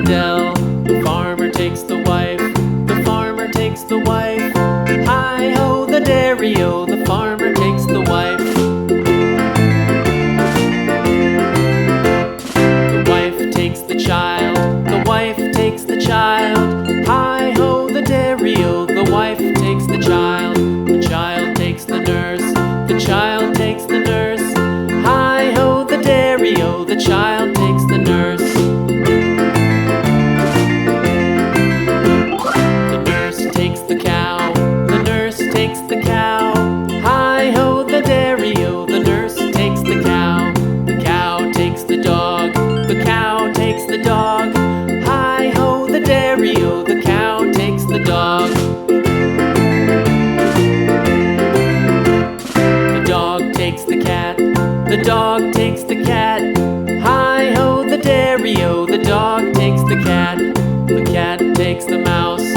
dell. The farmer takes the wife, the farmer takes the wife. Hi-ho, the dairy-o, the farmer takes the wife. The wife takes the child, the wife takes the child. Hi-ho, the dairy-o, the wife takes the child. The child takes the nurse, the child takes the nurse. Hi-ho, the dairy-o, the child takes the nurse. The nurse takes the cow, the nurse takes the cow. Hi-ho, the dairy-o, the nurse takes the cow. The cow takes the dog, the cow takes the dog. Hi-ho, the dairy-o, the cow takes the dog. The dog takes the cat, the dog takes the cat. Hi-ho, the dairy-o, the dog takes the cat. The cat takes the mouse,